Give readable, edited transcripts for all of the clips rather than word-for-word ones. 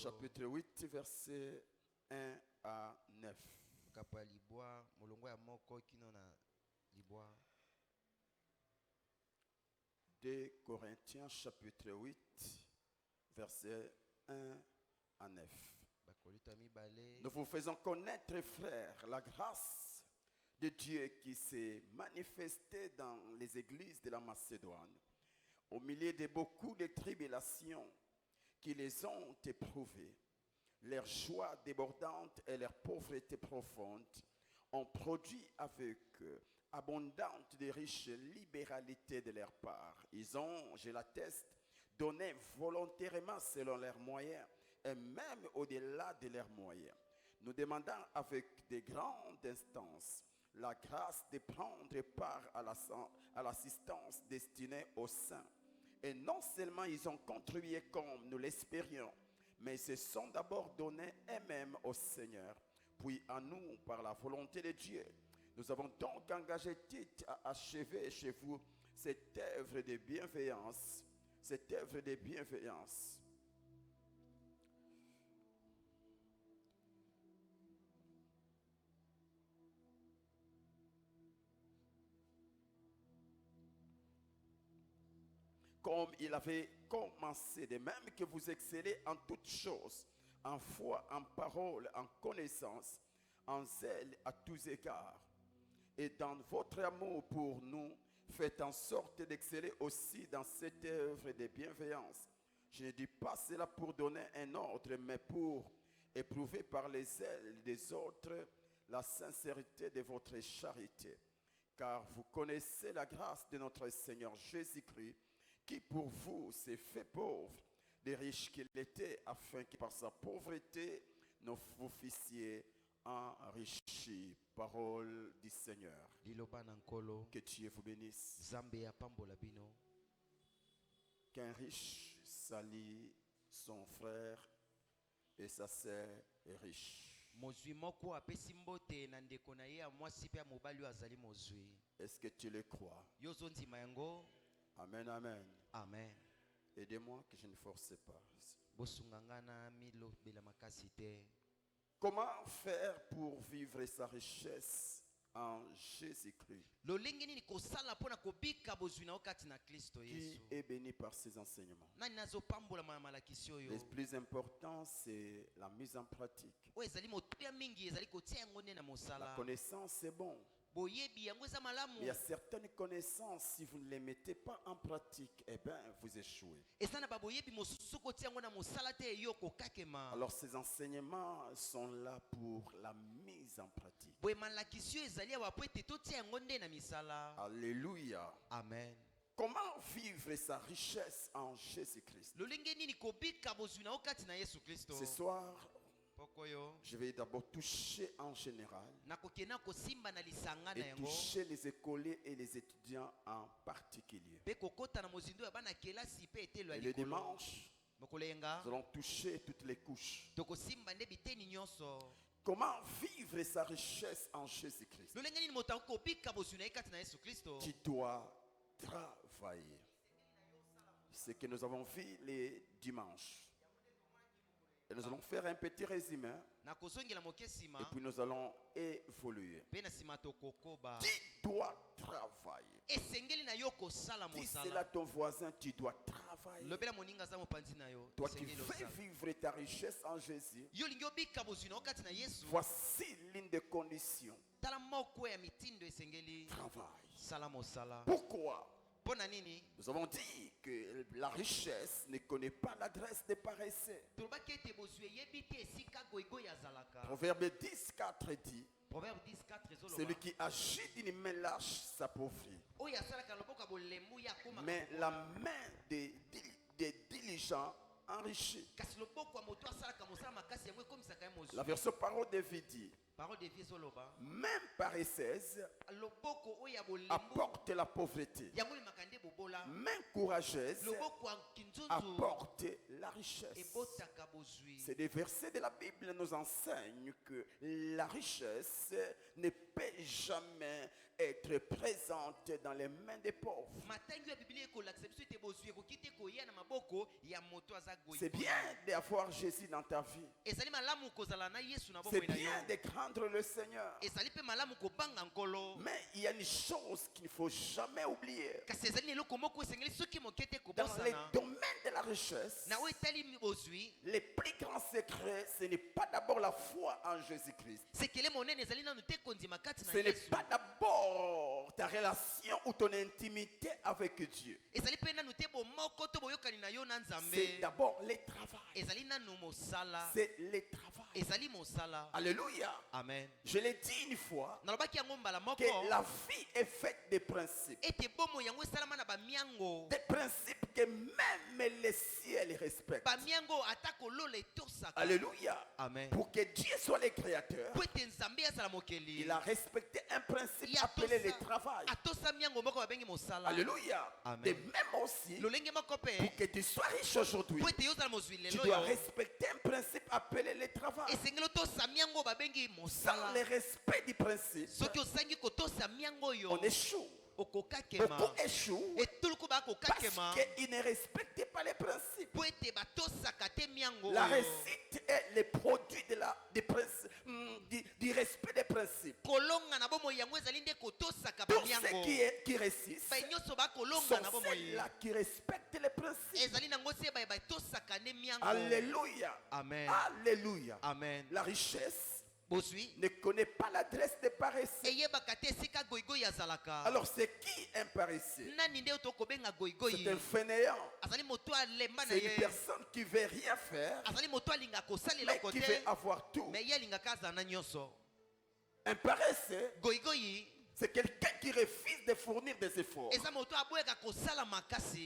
chapitre 8, versets 1 à 9. 2 Corinthiens chapitre 8, versets 1 à 9. Nous vous faisons connaître, frères, la grâce de Dieu qui s'est manifestée dans les églises de la Macédoine, au milieu de beaucoup de tribulations qui les ont éprouvées. Leur joie débordante et leur pauvreté profonde ont produit avec abondante de riches libéralités de leur part. Ils ont, je l'atteste, donné volontairement selon leurs moyens et même au-delà de leurs moyens. Nous demandons avec de grandes instances la grâce de prendre part à l'assistance destinée aux saints. Et non seulement ils ont contribué comme nous l'espérions, mais ils se sont d'abord donnés eux-mêmes au Seigneur, puis à nous par la volonté de Dieu. Nous avons donc engagé Tite à achever chez vous cette œuvre de bienveillance. Cette œuvre de bienveillance. Comme il avait commencé, de même que vous excellez en toutes choses, en foi, en parole, en connaissance, en zèle à tous égards. Et dans votre amour pour nous, faites en sorte d'exceller aussi dans cette œuvre de bienveillance. Je ne dis pas cela pour donner un ordre, mais pour éprouver par les zèles des autres la sincérité de votre charité. Car vous connaissez la grâce de notre Seigneur Jésus-Christ, qui pour vous s'est fait pauvre, des riches qu'il était, afin que par sa pauvreté, vous fissiez enrichis. Parole du Seigneur. Que Dieu vous bénisse. Qu'un riche salit son frère et sa sœur est riche. Est-ce que tu le crois? Amen, amen. Amen. Aidez-moi que je ne force pas. Comment faire pour vivre sa richesse en Jésus-Christ? Qui est béni par ses enseignements? Le plus important, c'est la mise en pratique. La connaissance, c'est bon. Mais il y a certaines connaissances, si vous ne les mettez pas en pratique, eh bien, vous échouez. Alors ces enseignements sont là pour la mise en pratique. Alléluia. Amen. Comment vivre sa richesse en Jésus-Christ? Ce soir, je vais d'abord toucher en général et toucher les écoliers et les étudiants en particulier. Et le dimanche, nous allons toucher toutes les couches. Comment vivre sa richesse en Jésus-Christ? Tu dois travailler. C'est ce que nous avons vu les dimanches. Et nous allons faire un petit résumé. Et puis nous allons évoluer. Tu dois travailler. Dis cela à ton voisin, tu dois travailler. Toi qui veux vivre ta richesse en Jésus, voici l'une des conditions. Travail. Pourquoi? Nous avons dit que la richesse ne connaît pas l'adresse des paresseux. Proverbe 10:4 dit: celui qui agit d'une main lâche s'appauvrit, mais la main des diligents enrichit. La version parole de vie dit: même paresseuse apporte la pauvreté, main courageuse apporte la richesse. C'est des versets de la Bible qui nous enseignent que la richesse ne peut jamais être présente dans les mains des pauvres. C'est bien d'avoir Jésus dans ta vie. C'est bien de craindre le Seigneur. Mais il y a une chose qu'il ne faut jamais oublier. Dans les domaines de la richesse, les plus grands secrets, ce n'est pas d'abord la foi en Jésus-Christ. Ce n'est pas d'abord ta relation ou ton intimité avec Dieu. C'est d'abord les travail. C'est les travail. Alléluia. Amen. Je l'ai dit une fois que la vie est faite de principes. Des principes que même les ciels respectent. Alléluia. Amen. Pour que Dieu soit le créateur, il a respecté un principe appelé le travail. Alléluia. Amen. De même aussi, pour que tu sois riche aujourd'hui, tu dois respecter un principe appelé le travail. Sans le respect du principe, on échoue. Beaucoup échouent parce qu'ils ne respectent pas les principes. La réussite est le produit du respect des principes. Tous ceux qui réussissent sont ceux-là qui respectent les principes. Alléluia. Amen. Alléluia. Amen. La richesse ne connaît pas l'adresse des paresseux. Alors c'est qui un paresseux? C'est un fainéant. C'est une personne qui ne veut rien faire, mais qui veut avoir tout. Un paresseux, c'est quelqu'un qui refuse de fournir des efforts,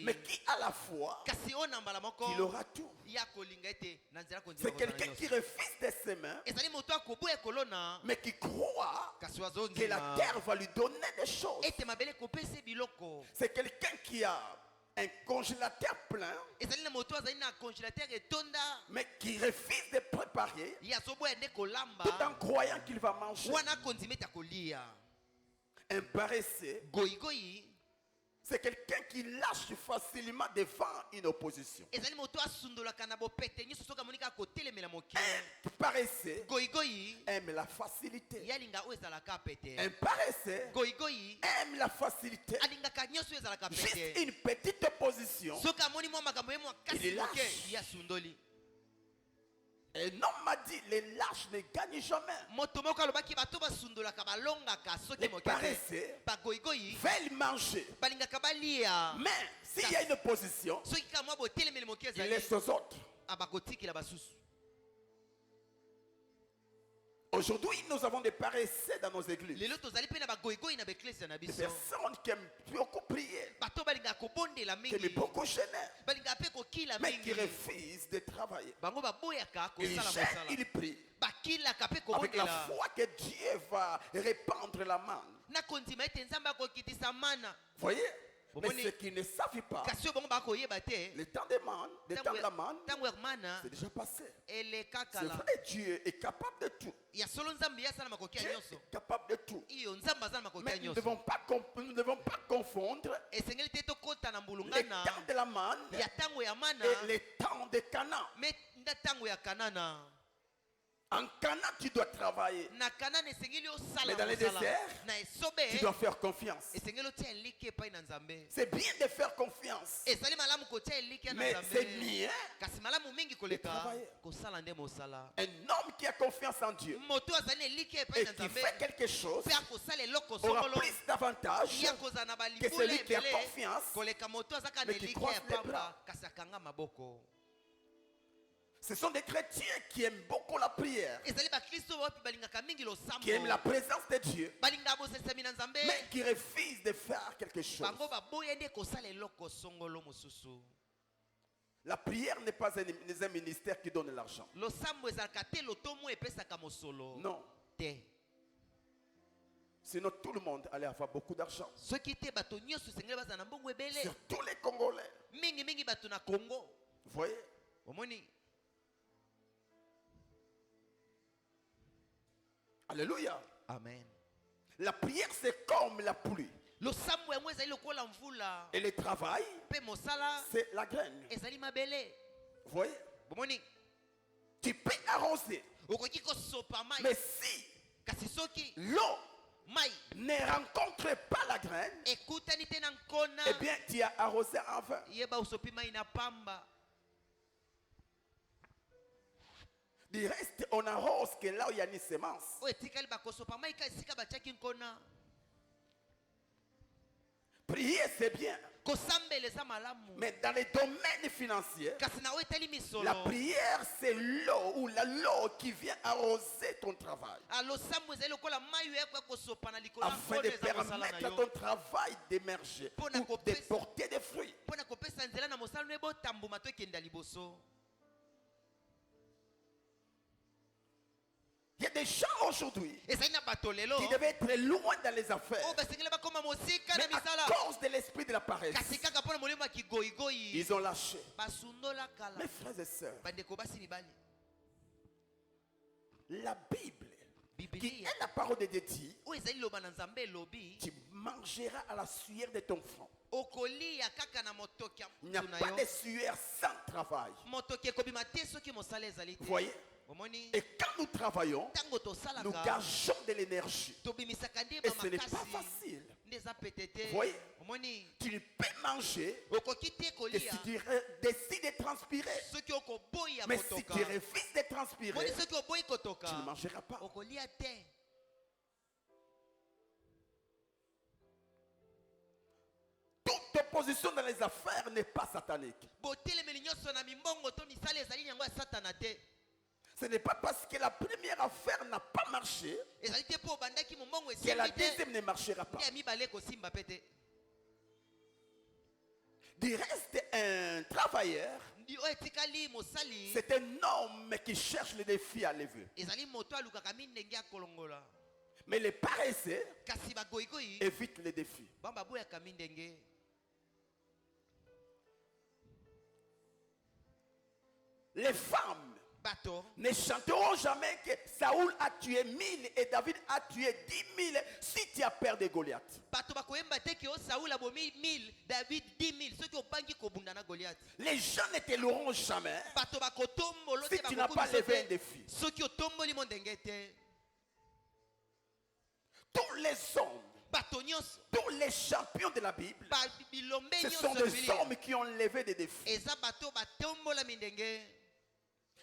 mais qui a la foi qu'il aura tout. C'est quelqu'un qui refuse de ses mains, mais qui croit que la terre va lui donner des choses. C'est quelqu'un qui a un congélateur plein, mais qui refuse de préparer tout en croyant qu'il va manger. Un paresseux, c'est quelqu'un qui lâche facilement devant une opposition. Un paresseux aime la facilité. Un paresseux aime la facilité. Juste une petite opposition, il lâche. Un homme m'a dit, les lâches ne gagnent jamais. Les paresseux veulent manger. Mais s'il y a une opposition, il laisse aux autres. Aujourd'hui, nous avons des paresseux dans nos églises. Des personnes qui aiment beaucoup prier, qui aiment beaucoup gêner, mais qui refusent de travailler. Ils gênent, ils prient, avec la foi que Dieu va répandre la manne. Voyez? Mais ceux qui ne savent pas, le temps de manne, le temps de la manne, c'est déjà passé. C'est vrai, Dieu est capable de tout. Dieu est capable de tout. Mais nous ne devons pas confondre le temps de la manne et le temps de Canaan. En Canaan, tu dois travailler. Mais dans le désert, tu dois faire confiance. C'est bien de faire confiance. Mais c'est mieux de travailler. Un homme qui a confiance en Dieu et qui fait quelque chose aura plus d'avantages que celui qui a confiance mais qui croise les bras. Ce sont des chrétiens qui aiment beaucoup la prière, qui aiment la présence de Dieu, mais qui refusent de faire quelque chose. La prière n'est pas un ministère qui donne l'argent. Non. Sinon tout le monde allait avoir beaucoup d'argent. Surtout les Congolais. Vous voyez? Alléluia. Amen. La prière, c'est comme la pluie. Et le travail, c'est la graine. Vous voyez? Tu peux arroser. Mais si l'eau ne rencontre pas la graine, eh bien, tu as arrosé en vain. Du reste, on arrose que là où il y a une semence. Prier, c'est bien. Mais dans les domaines financiers, la prière, c'est l'eau ou l'eau qui vient arroser ton travail. Afin de permettre à ton travail d'émerger ou de porter des fruits. Il y a des gens aujourd'hui qui devaient être loin dans les affaires. Mais à cause de l'esprit de la paresse, ils ont lâché. Mes frères et sœurs, la Bible, qui est la parole de Dieu, dit, tu mangeras à la sueur de ton front. Il n'y a pas de sueur sans travail. Vous voyez? Et quand nous travaillons, nous gageons de l'énergie. Et ce n'est pas facile. Vous voyez? Tu ne peux manger que si tu décides de transpirer. Mais si tu refuses de transpirer, tu ne mangeras pas. Toute opposition dans les affaires n'est pas satanique. Ce n'est pas parce que la première affaire n'a pas marché que la deuxième ne marchera pas. Du reste, un travailleur, c'est un homme qui cherche les défis à lever. Mais les paresseux évitent les défis. Les femmes ne chanteront jamais que Saoul a tué 1000 et David a tué 10 000 si tu as peur de Goliath. Les gens ne te loueront jamais si tu n'as pas levé un défi. Tous les hommes, tous les champions de la Bible, ce sont des hommes qui ont levé des défis.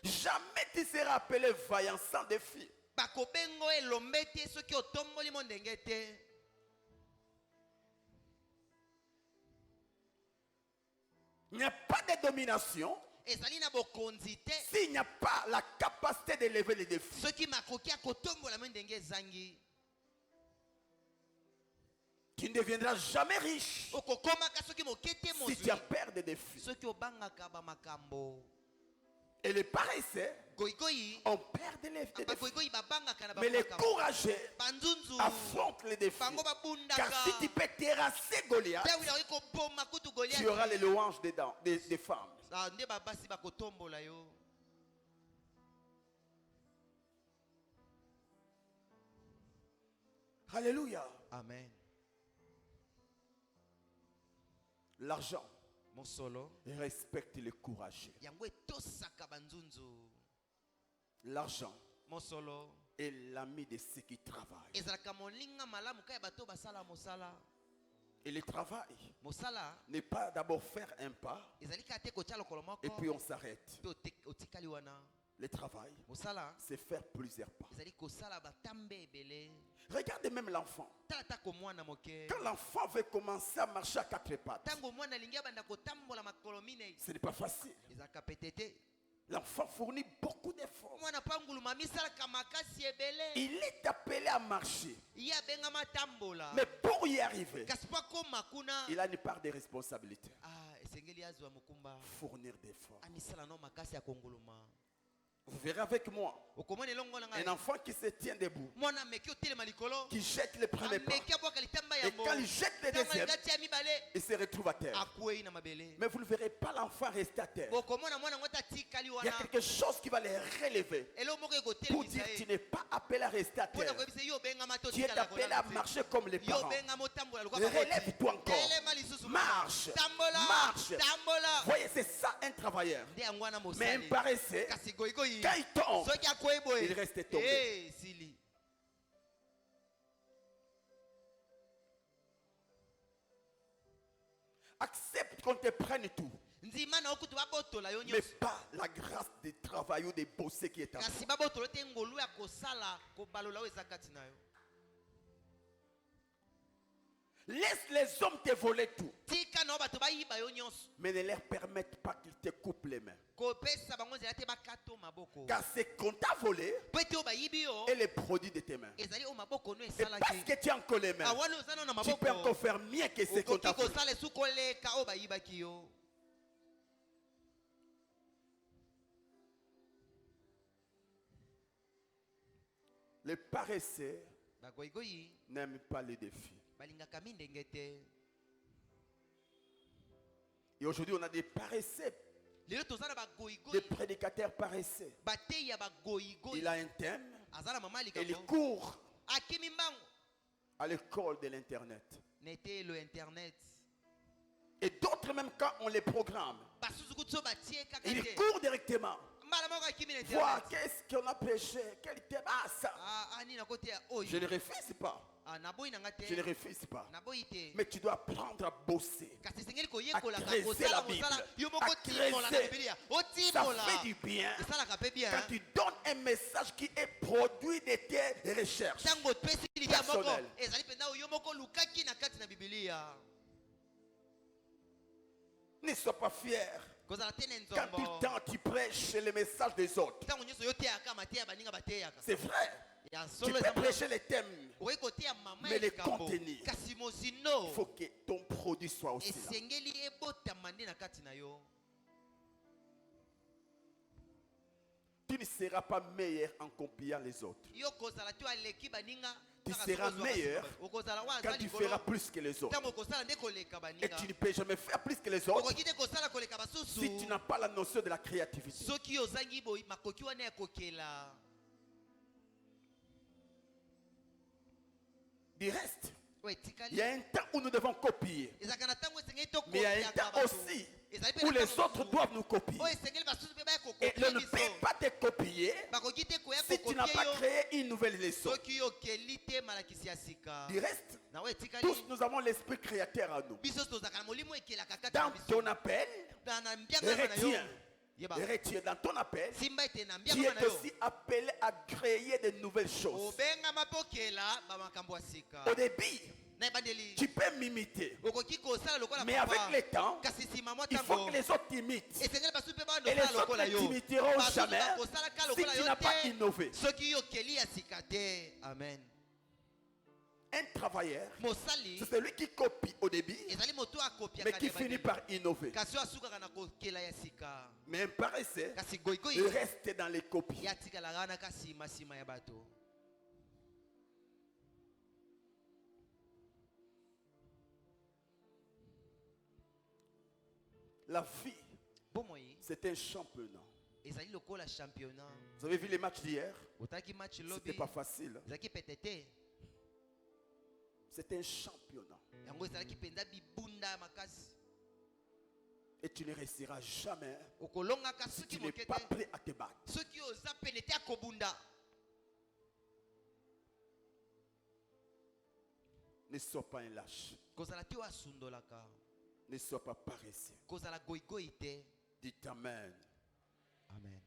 Jamais tu seras appelé vaillant sans défi. Il n'y a pas de domination s'il n'y a pas la capacité de lever les défis. Tu ne deviendras jamais riche si tu as peur des défis. Et les paresseux ont peur des défis. Mais les courageux affrontent les défis. Car si tu peux terrasser Goliath, tu auras les louanges des femmes. Alléluia. Amen. L'argent respecte les courageux. L'argent est l'ami de ceux qui travaillent. Et le travail n'est pas d'abord faire un pas et puis on s'arrête. Le travail, c'est faire plusieurs pas. Regardez même l'enfant. Quand l'enfant veut commencer à marcher à quatre pattes, ce n'est pas facile. L'enfant fournit beaucoup d'efforts. Il est appelé à marcher. Mais pour y arriver, il a une part de responsabilité. Fournir d'efforts. Vous verrez avec moi un enfant qui se tient debout, qui jette les premiers pas. Et quand il jette les deuxièmes, il se retrouve à terre. Mais vous ne verrez pas l'enfant rester à terre. Il y a quelque chose qui va les relever pour dire tu n'es pas appelé à rester à terre. Tu es appelé à marcher comme les parents. Relève-toi encore. Marche. Marche. Voyez, c'est ça un travailleur. Mais un paresseux, quand il tombe, il reste tombé. Accepte qu'on te prenne tout, mais pas la grâce de travail ou de bosser qui est en toi. Laisse les hommes te voler tout, mais ne leur permettent pas qu'ils te coupent les mains. Car c'est qu'on t'a volé et les produits de tes mains. Et parce que tu as encore les mains, tu peux encore faire mieux que ce qu'on t'a volé. Les paresseux n'aiment pas les défis. Et aujourd'hui, on a des paresseux, des prédicateurs paresseux. Il a un thème et il court à l'école de l'Internet. Et d'autres, même quand on les programme, ils courent directement. Voir qu'est-ce qu'on a prêché, quel thème. Ah, ça. Je ne refuse pas. Je ne refuse pas. Mais tu dois apprendre à bosser, à creuser la Bible, à creuser. Ça fait du bien quand tu donnes un message qui est produit de tes recherches personnelles. Ne sois pas fier quand tout le temps tu prêches le message des autres. C'est vrai. Tu peux prêcher les thèmes, mais les contenus, il faut que ton produit soit aussi là. Tu ne seras pas meilleur en copiant les autres. Tu seras meilleur quand tu feras plus que les autres. Et tu ne peux jamais faire plus que les autres si tu n'as pas la notion de la créativité. Du reste, il y a un temps où nous devons copier, mais il y a un temps aussi où les autres doivent nous copier. Et ils ne peuvent pas te copier si tu n'as pas créé une nouvelle leçon. Du reste, tous nous avons l'esprit créateur à nous. Dans ton appel, retiens dans ton appel, tu es aussi appelé à créer de nouvelles choses. Au début, tu peux m'imiter, mais avec le temps, il faut que les autres t'imitent. Et les autres ne t'imiteront jamais si tu n'as pas innové. Amen. Un travailleur, c'est celui qui copie au début, mais qui finit par innover. Mais un paresseux, il reste dans les copies. La vie, c'est un championnat. Vous avez vu les matchs d'hier? C'était pas facile. C'est un championnat. Et tu ne réussiras jamais si tu n'es pas prêt à te battre. Ne sois pas un lâche. Ne sois pas paresseux. Dites Amen. Amen.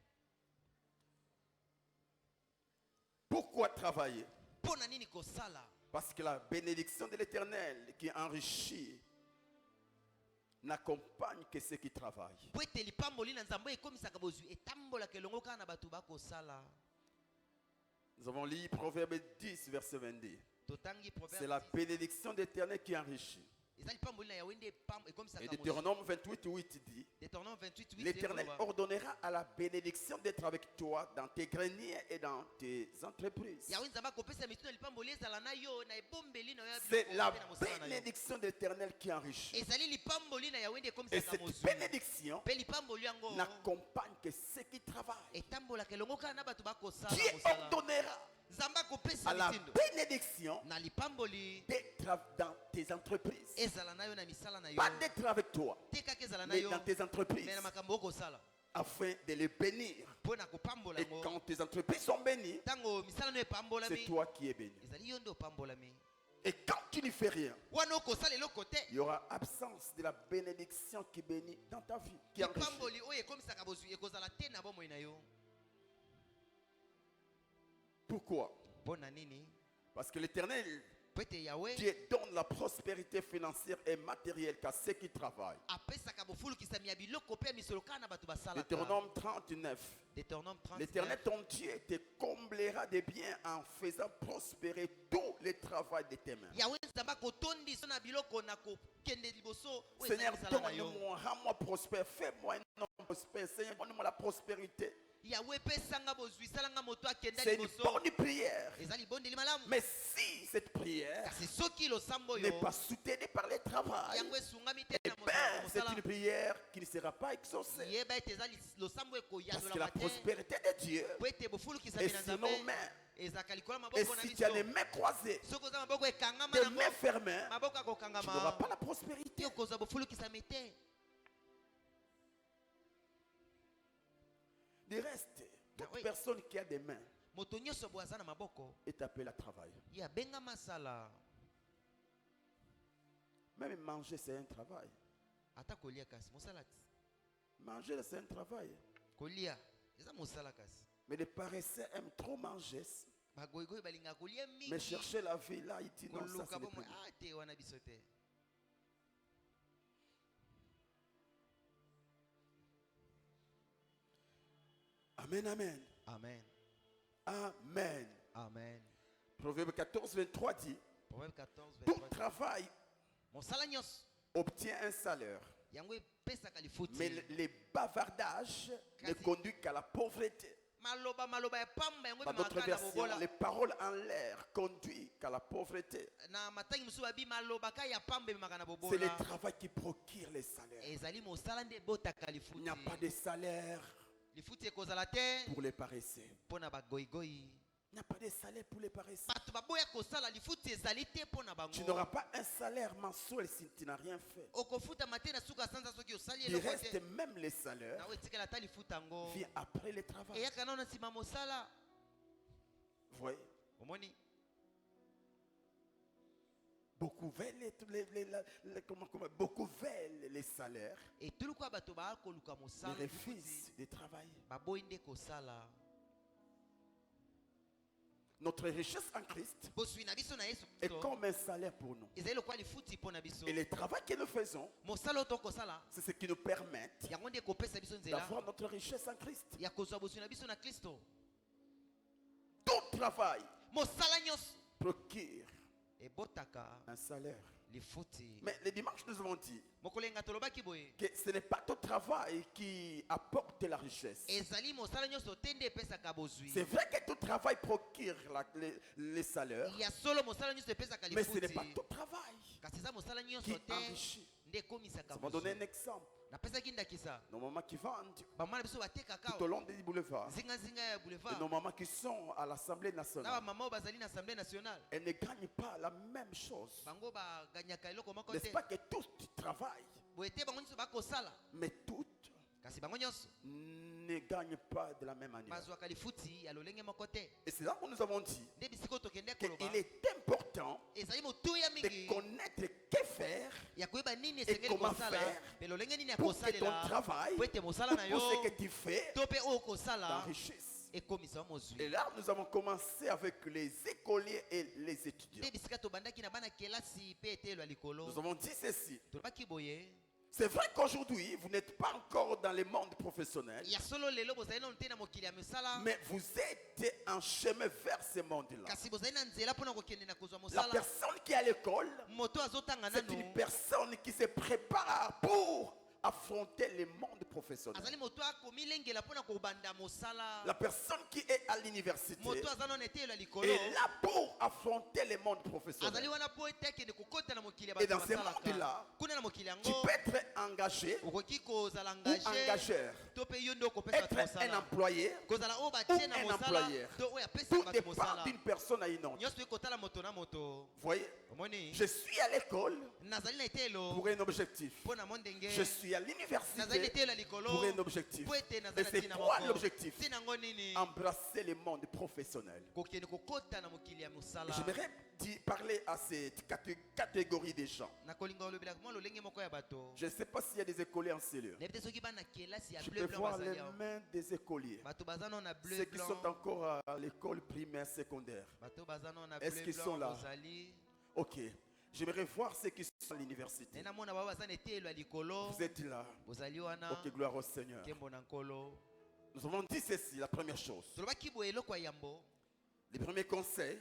Pourquoi travailler? Parce que la bénédiction de l'Éternel qui enrichit n'accompagne que ceux qui travaillent. Nous avons lu Proverbe 10, verset 22. C'est la bénédiction de l'Éternel qui enrichit Et Deutéronome 28, 8 dit, l'Éternel ordonnera à la bénédiction d'être avec toi dans tes greniers et dans tes entreprises. C'est la bénédiction de l'Éternel qui enrichit. Et cette bénédiction n'accompagne que ceux qui travaillent. Dieu ordonnera à la bénédiction d'être dans tes entreprises. Pas d'être avec toi, mais dans tes entreprises, afin de les bénir. Et quand tes entreprises sont bénies, c'est toi qui es béni. Et quand tu ne fais rien, il y aura absence de la bénédiction qui bénit dans ta vie, qui enrichit. Pourquoi? Parce que l'Éternel, Dieu donne la prospérité financière et matérielle qu'à ceux qui travaillent. Deutéronome 39. L'Éternel ton Dieu te comblera de biens en faisant prospérer tout le travail de tes mains. Seigneur, donne-moi, rends-moi prospère, fais-moi un homme prospère. Seigneur, donne-moi la prospérité. C'est une bonne prière. Mais si cette prière n'est pas soutenue par le travail, eh bien, c'est une prière qui ne sera pas exaucée. Parce que la prospérité de Dieu est sur nos mains. Et si tu as les mains croisées, les mains fermées, tu n'auras pas la prospérité. Du reste, toute personne qui a des mains est appelée à travailler. Même manger, c'est un travail. Manger, c'est un travail. Mais les paresseux aiment trop manger. Mais chercher la vie, là, il dit non, ça c'est le plus. Amen, amen. Amen. Amen. Amen. Proverbe 14, 23 dit, Proverbe 14, tout 23. travail obtient un salaire. Mais les bavardages ne conduisent qu'à la pauvreté. Dans d'autres versions, les paroles en l'air conduisent qu'à la pauvreté. C'est le travail qui procure les salaires. Il n'y a pas de salaire pour les paresseux. Il n'y a pas de salaire pour les paresseux. Tu n'auras pas un salaire mensuel si tu n'as rien fait. Il reste même les salaires vient après le travail. Vous voyez? Beaucoup veulent les salaires. Ils refusent de travailler. Notre richesse en Christ est comme un salaire pour nous. Et le travail que nous faisons, c'est ce qui nous permet d'avoir notre richesse en Christ. Tout travail procure un salaire. Mais le dimanche, nous avons dit que ce n'est pas tout travail qui apporte la richesse. C'est vrai que tout travail procure les salaires, mais ce n'est pas tout travail qui enrichit. Ça va donner un exemple. Nos mamans qui vendent tout au long des boulevards, et nos mamans qui sont à l'Assemblée nationale, elles ne gagnent pas la même chose. N'est-ce pas que toutes travaillent, mais toutes ne gagnent pas de la même manière. Et c'est là où nous avons dit qu'il est important de connaître que faire et comment faire pour que ton travail, pour ce que tu fais, t'enrichisse. Et là, nous avons commencé avec les écoliers et les étudiants. Nous avons dit ceci. C'est vrai qu'aujourd'hui, vous n'êtes pas encore dans le monde professionnel, mais vous êtes en chemin vers ce monde-là. La personne qui est à l'école, c'est une personne qui se prépare pour affronter le monde professionnel. La personne qui est à l'université est là pour affronter le monde professionnel. Et dans ce monde-là, tu peux être engagé ou engageur, être un employé ou un employeur. Tout dépend d'une personne à une autre. Vous voyez, je suis à l'école pour un objectif. Je suis à l'université pour un objectif. Et c'est quoi l'objectif? Embrasser le monde professionnel. J'aimerais parler à cette catégorie des gens. Je ne sais pas s'il y a des écoliers en cellule. Je peux voir les mains des écoliers. Ceux qui sont encore à l'école primaire, secondaire. Est-ce qu'ils sont là? Ok. J'aimerais voir ceux qui sont à l'université. Vous êtes là. Ok, gloire au Seigneur. Nous avons dit ceci, la première chose. Le premier conseil.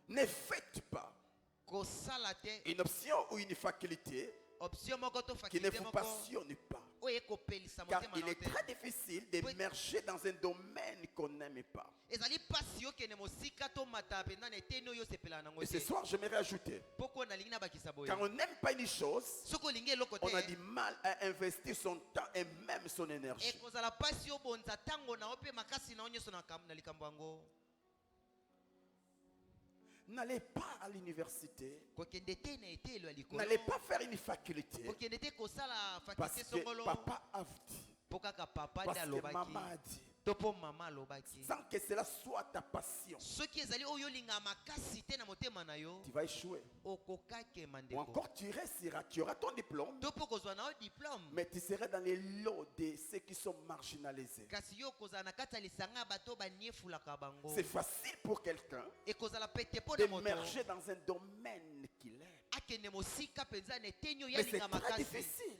Ne faites pas une option ou une faculté qui ne vous passionne pas. Car il est très difficile d'émerger dans un domaine qu'on n'aime pas. Et ce soir, j'aimerais ajouter, quand on n'aime pas une chose, on a du mal à investir son temps et même son énergie. N'allez pas à l'université. N'allez pas faire une faculté. Parce que papa a dit. Parce que maman a dit. Sans que cela soit ta passion, tu vas échouer. Ou encore tu réussiras, tu auras ton diplôme, mais tu seras dans les lots de ceux qui sont marginalisés. C'est facile pour quelqu'un d'émerger dans un domaine qu'il aime. Mais c'est très difficile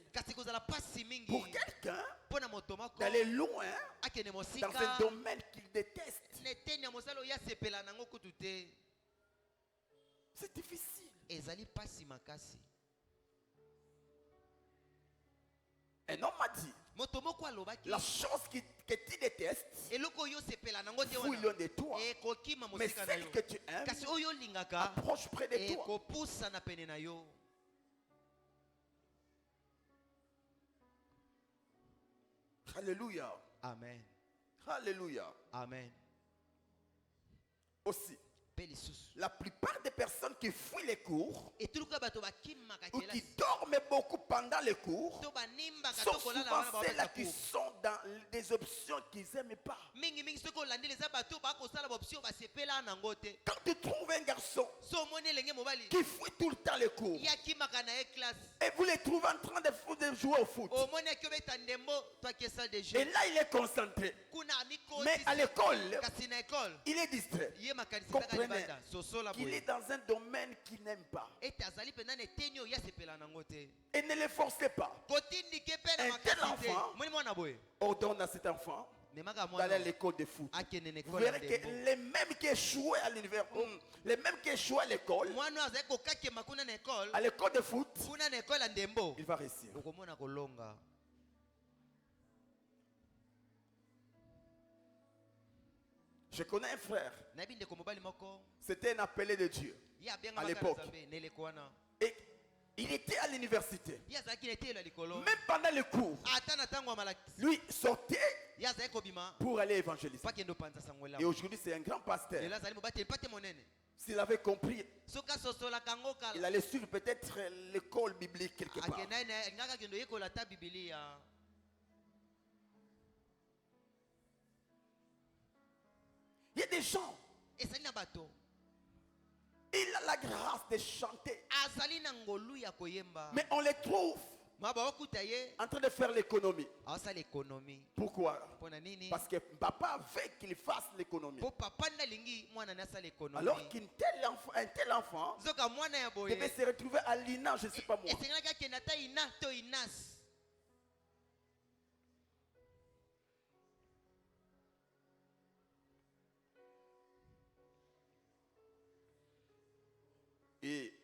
pour quelqu'un d'aller loin dans un domaine qu'il déteste. C'est difficile. Un homme m'a dit, la chose que tu détestes, fouille loin de toi. Mais celle que tu aimes, approche près de toi. Alléluia. Amen. Alléluia. Amen. Aussi, la plupart des personnes qui fuient les cours ou qui dorment beaucoup pendant les cours sont souvent celles-là qui sont dans des options qu'ils n'aiment pas. Quand tu trouves un garçon qui fuit tout le temps les cours et vous les trouvez en train de jouer au foot, et là il est concentré, mais à l'école il est distrait. Comprenez qu'il est dans un domaine qu'il n'aime pas. Et ne le forcez pas. Un tel enfant ordonne à cet enfant d'aller à l'école de foot. Vous verrez que les mêmes qui échouent à l'université, les mêmes qui échouent à l'école, à l'école de foot, il va réussir. Je connais un frère. C'était un appelé de Dieu à l'époque. Et il était à l'université. Même pendant les cours, lui sortait pour aller évangéliser. Et aujourd'hui, c'est un grand pasteur. S'il avait compris, il allait suivre peut-être l'école biblique quelque part. Il y a des gens, il a la grâce de chanter, mais on les trouve en train de faire l'économie. Pourquoi? Parce que papa veut qu'il fasse l'économie. Alors qu'un tel enfant devait se retrouver à l'INA, je ne sais pas moi. Et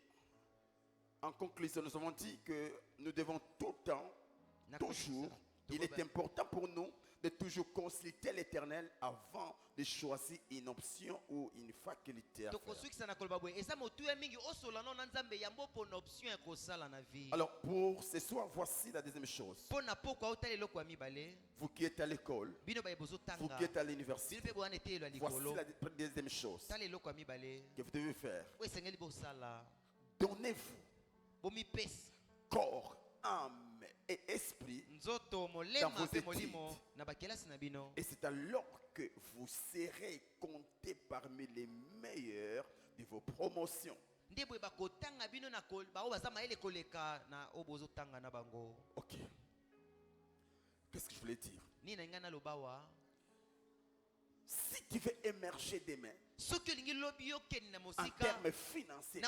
en conclusion, nous avons dit que nous devons tout le temps, toujours, il est important pour nous de toujours consulter l'Éternel avant de choisir une option ou une faculté à faire. Alors pour ce soir, voici la deuxième chose. Vous qui êtes à l'école, vous qui êtes à l'université, voici la deuxième chose que vous devez faire. Donnez-vous corps, âme et esprit dans vos études. Et c'est alors que vous serez compté parmi les meilleurs de vos promotions. Ok. Qu'est-ce que je voulais dire? Si tu veux émerger demain en termes financiers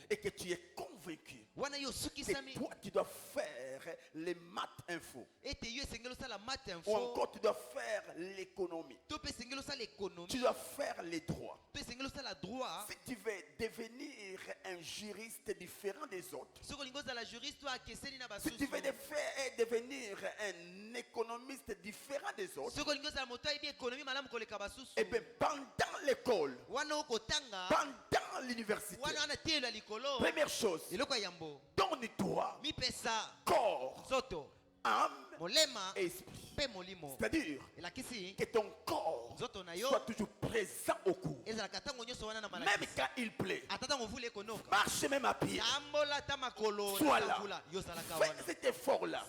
et que tu es convaincu que toi tu dois faire les maths info ou encore tu dois faire l'économie, tu dois faire les droits. Si tu veux devenir un juriste différent des autres, si tu veux devenir un économiste différent des autres, et bien pendant l'école, pendant l'université, première chose, donne-toi corps, âme et esprit. C'est-à-dire que ton corps soit toujours présent au cours. Même quand il plaît, marche même à pied, sois là, fais cet effort-là.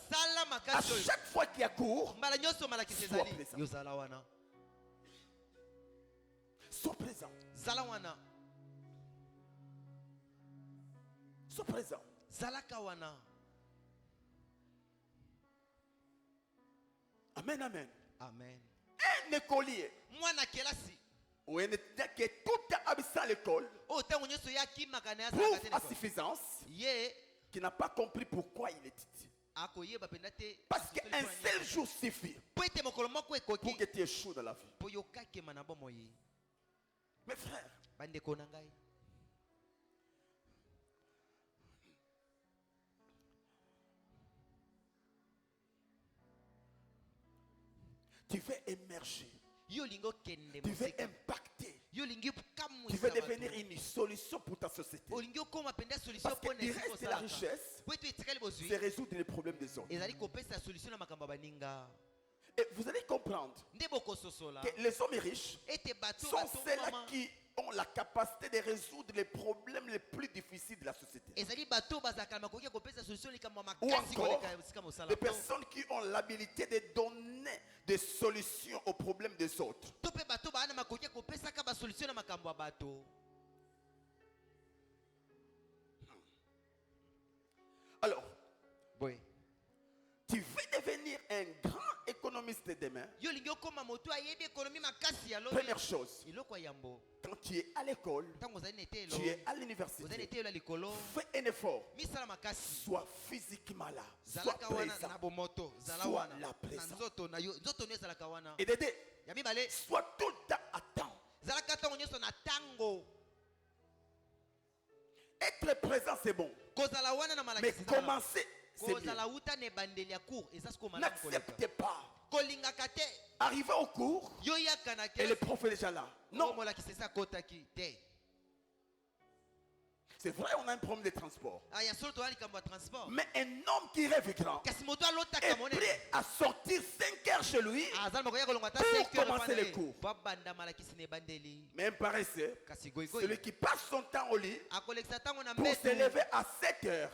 À chaque fois qu'il y a cours, sois présent. Sois présent. Sois présent. Amen, amen. Amen. Un écolier ou un étudiant qui est tout le temps absent à l'école prouve à suffisance qu'il n'a pas compris pourquoi il étudie. Parce qu'un seul jour suffit pour que tu échoues dans la vie. Mes frères, tu veux émerger, tu veux impacter, tu veux devenir une solution pour ta société. Parce qu'il reste la richesse, c'est résoudre les problèmes des autres. Et vous allez comprendre que les hommes riches sont ceux-là qui ont la capacité de résoudre les problèmes les plus difficiles de la société. Ou encore, des personnes qui ont l'habilité de donner des solutions aux problèmes des autres. Alors, tu veux devenir un grand économiste demain. Première chose, quand tu es à l'école, tu es à l'université, fais un effort. Sois physiquement là, sois présent, sois là présent. Et Dédé, sois tout le temps à temps. Être présent c'est bon, mais commencer c'est bien. N'acceptez pas arriver au cours et le prof est déjà là. Non. C'est vrai, on a un problème de transport. Mais un homme qui rêve grand est prêt à sortir 5 heures chez lui pour commencer les cours. Mais un paresseux, celui qui passe son temps au lit pour se lever à 7 heures,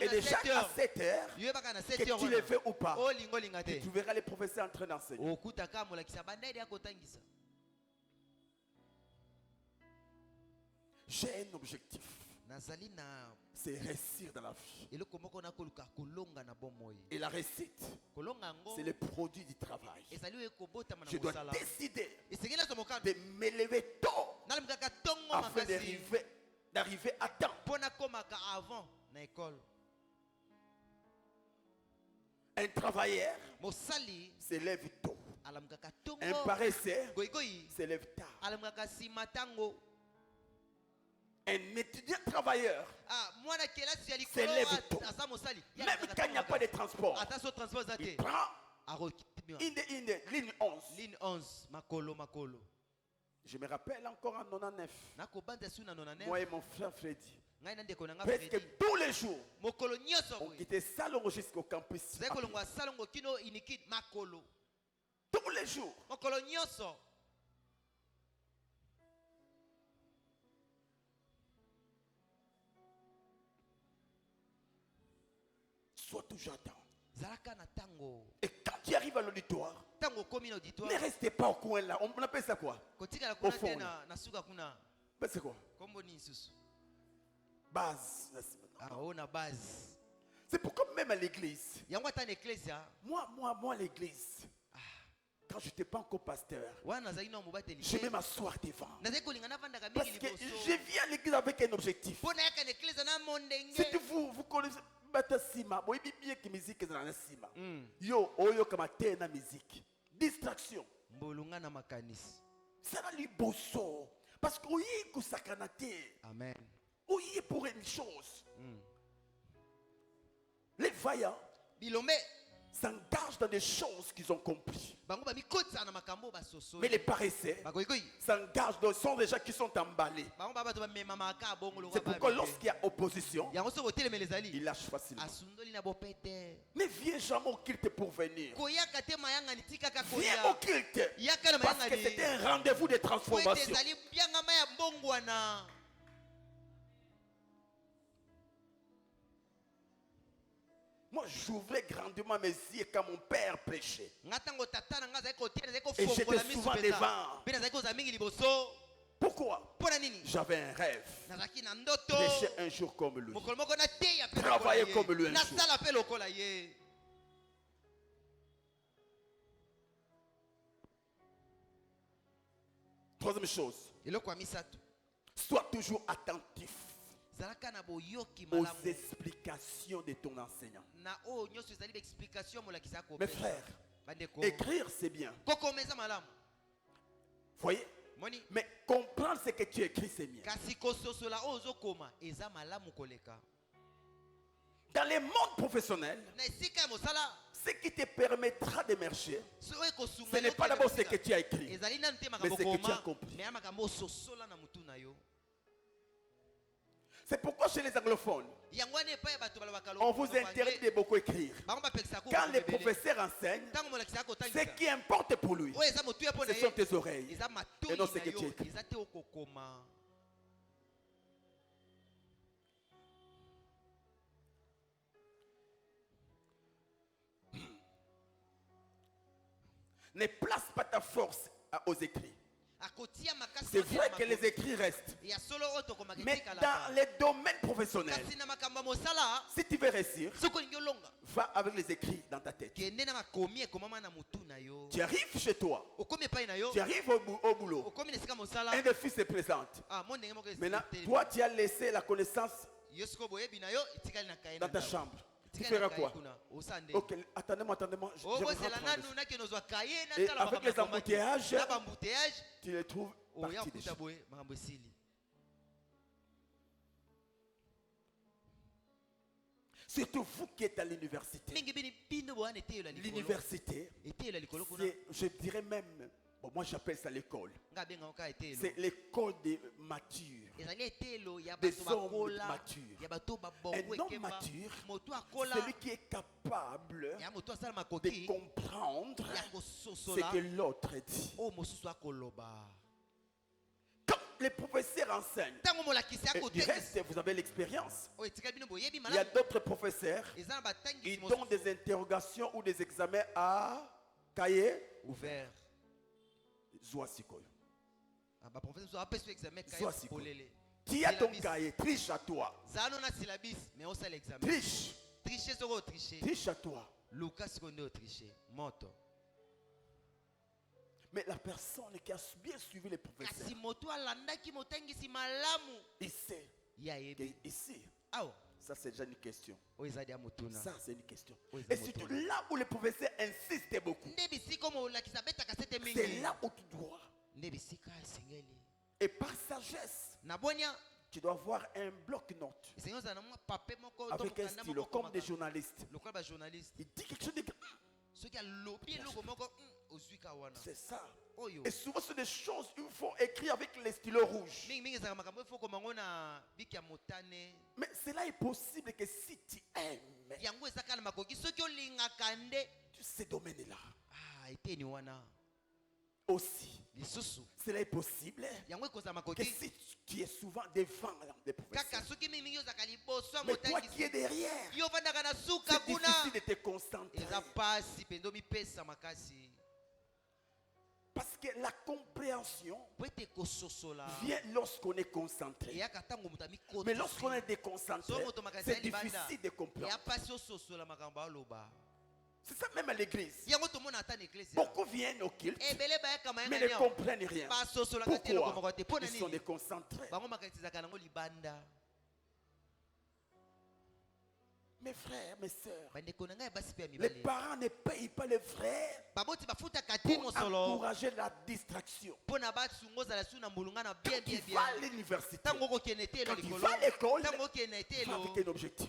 et déjà à 7 heures, que tu le veux ou pas, tu verras les professeurs en train d'enseigner. J'ai un objectif. c'est réussir dans la vie. Et la réussite, c'est le produit du travail. Je dois décider de m'élever tôt afin d'arriver à temps. Un travailleur s'élève tôt. Un paresseux s'élève tard. Un étudiant travailleur s'élève tôt. Même quand il n'y a pas de transport, il prend ligne 11. Je me rappelle encore en 99, moi et mon frère Freddy, presque tous les jours, on quittait Salongo jusqu'au campus. Tous les jours. Sois toujours à temps. Et quand tu arrives à l'auditoire, ne restez pas au coin là. On appelle ça quoi? Au fond. Mais c'est quoi? Base. C'est pourquoi même à l'église. Moi l'église. Quand je n'étais pas encore pasteur, je vais m'asseoir devant. Parce que je viens à l'église avec un objectif. Si vous connaissez Batasima, vous savez bien que la musique est dans la sima. Yo, oyo kama tena musique. Distraction. Ça va lui bosso. Parce que oui, que ça canate. Amen. Oui, pour une chose. Les vaillants s'engagent dans des choses qu'ils ont compris. Mais les paresseux s'engagent dans des choses déjà qui sont emballés. C'est pourquoi lorsqu'il y a opposition, ils lâchent facilement. Mais viens jamais au culte pour venir. Viens au culte. Parce que c'est un rendez-vous de transformation. Moi, j'ouvrais grandement mes yeux quand mon père prêchait. Et j'étais souvent devant. Pourquoi? J'avais un rêve. Prêcher un jour comme lui. Travailler comme lui un jour. Troisième chose. Sois toujours attentif aux explications de ton enseignant. Mes frères, écrire c'est bien. Voyez? Mais comprendre ce que tu écris c'est mieux. Dans les mondes professionnels, ce qui te permettra d'émerger, ce n'est pas d'abord ce que tu as écrit, mais ce que tu as compris. C'est pourquoi chez les anglophones, on vous interdit de beaucoup écrire. Quand les professeurs enseignent, ce qui importe pour lui, ce sont tes oreilles et non ce que tu écris. Ne place pas ta force aux écrits. C'est vrai que les écrits restent. Mais dans les domaines professionnels, si tu veux réussir, va avec les écrits dans ta tête. Tu arrives chez toi. Tu arrives au boulot. Un défi se présente. Maintenant, toi, tu as laissé la connaissance dans ta chambre. Tu feras quoi? Ok, attendez-moi. Et avec les embouteillages, tu les trouves partis déjà. Surtout vous qui êtes à l'université. L'université, je dirais même, bon, moi j'appelle ça l'école. C'est l'école des matures. Des hommes matures. Un homme mature, celui qui est capable de comprendre ce que l'autre dit. Quand les professeurs enseignent, du reste, vous avez l'expérience. Il y a d'autres professeurs qui donnent des interrogations ou des examens à cahier ouvert. Tu as ton cahier, triche à toi. Triche. Triche à toi. Mais la personne qui a bien suivi les professeurs, il sait. Ici, ça c'est déjà une question. Ça c'est une question. Et surtout là où les professeurs insistent beaucoup, c'est là où tu dois. Et par sagesse, tu dois avoir un bloc-notes avec un stylo, comme des journalistes. Il dit quelque chose de... C'est ça. Et souvent, c'est des choses qu'il faut écrire avec les stylos rouges. Mais cela est possible que si tu aimes ce domaine-là, aussi, cela est possible que si tu es souvent devant des professeurs, mais toi qui es derrière, c'est difficile de te concentrer. Parce que la compréhension vient lorsqu'on est concentré. Mais lorsqu'on est déconcentré, c'est difficile de comprendre. C'est ça même à l'église. Beaucoup viennent au culte, mais ne comprennent rien. Pourquoi? Ils sont déconcentrés. Mes frères, mes sœurs, les parents ne payent pas les frères pour encourager la distraction. Quand il va à l'université, quand il va à l'école, il va avec un objectif.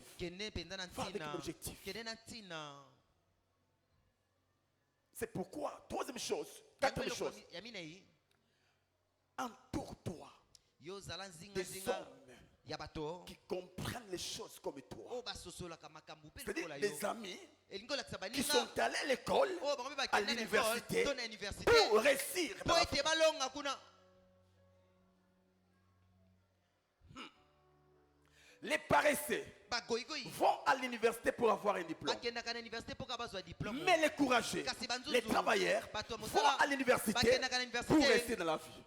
C'est pourquoi, troisième chose, quatrième chose, entoure-toi des hommes qui comprennent les choses comme toi. C'est-à-dire des amis qui sont allés à l'école, à l'université, pour réussir. Les paresseux vont à l'université pour avoir un diplôme. Mais les courageux, les travailleurs, vont à l'université pour rester dans la vie.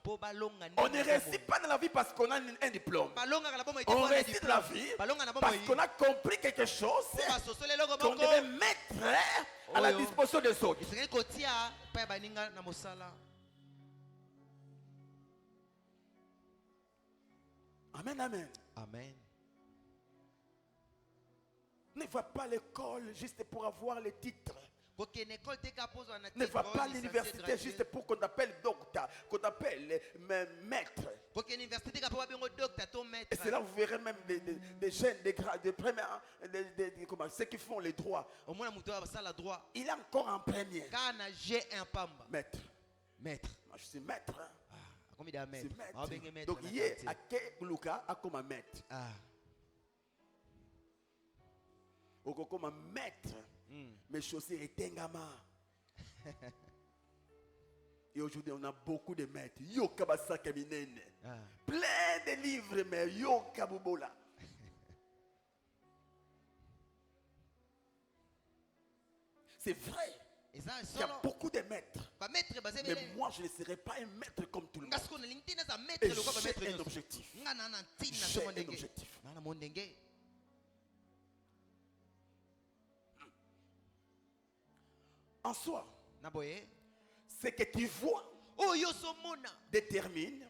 On ne réussit pas dans la vie parce qu'on a un diplôme. On réussit dans la vie parce qu'on a compris quelque chose qu'on devait mettre à la disposition des autres. Amen, amen. Amen. Ne va pas à l'école juste pour avoir les titres. Ne va pas à l'université juste pour qu'on t'appelle docteur, qu'on t'appelle maître. Et c'est là où vous verrez même des jeunes, des premiers, ceux qui font les droits. Il est encore en premier. Maître. Moi, je suis maître. Je suis maître. Donc, il est à Luka comme un maître. Comme un maître, mes chaussures étaient ngama. Et aujourd'hui, on a beaucoup de maîtres. Yokabasa Kaminene. Plein de livres, mais Yokabubola. C'est vrai. Il y a beaucoup de maîtres. Mais moi, je ne serai pas un maître comme tout le monde. Et j'ai un objectif. J'ai un objectif. En soi, ce que tu vois détermine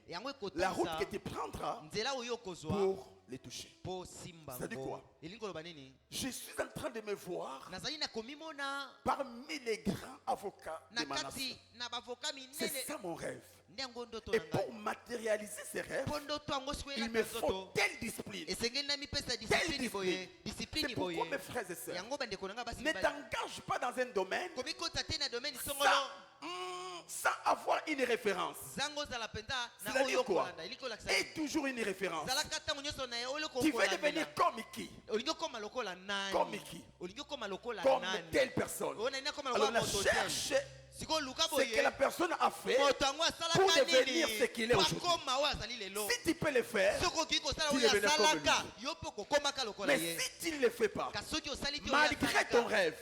la route que tu prendras pour les toucher. C'est-à-dire quoi? Je suis en train de me voir parmi les grands avocats de ma nation. C'est ça mon rêve. Et pour matérialiser ces rêves, il me faut telle discipline. Telle discipline. C'est pourquoi mes frères et sœurs, ne t'engage pas dans un domaine sans avoir une référence. C'est-à-dire quoi? Et toujours une référence. Tu veux devenir comme qui? Comme qui? Comme telle personne. Alors la cherche ce que la personne a fait pour devenir ce qu'il est aujourd'hui. Si tu peux le faire, tu deviendras comme lui. Mais si tu ne le fais pas, malgré ton rêve,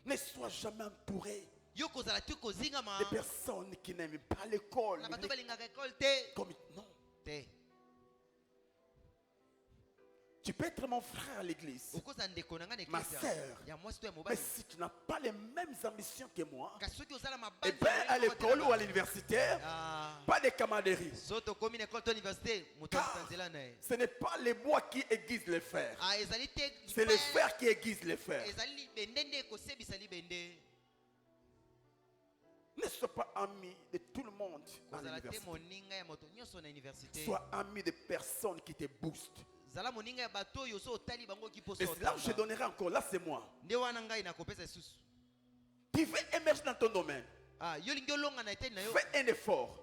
ne sois jamais entouré Des personnes qui n'aiment pas l'école. Comme non. Tu peux être mon frère à l'église, ma sœur, mais si tu n'as pas les mêmes ambitions que moi, et bien à l'école ou à l'université, pas de camaraderie. Car ce n'est pas les bois qui aiguisent les fers, c'est les fers qui aiguisent les fers. Ne sois pas ami de tout le monde à l'université. Sois ami de personnes qui te boostent. Et là où je donnerai encore, là c'est moi. Tu veux émerger dans ton domaine. Fais un effort.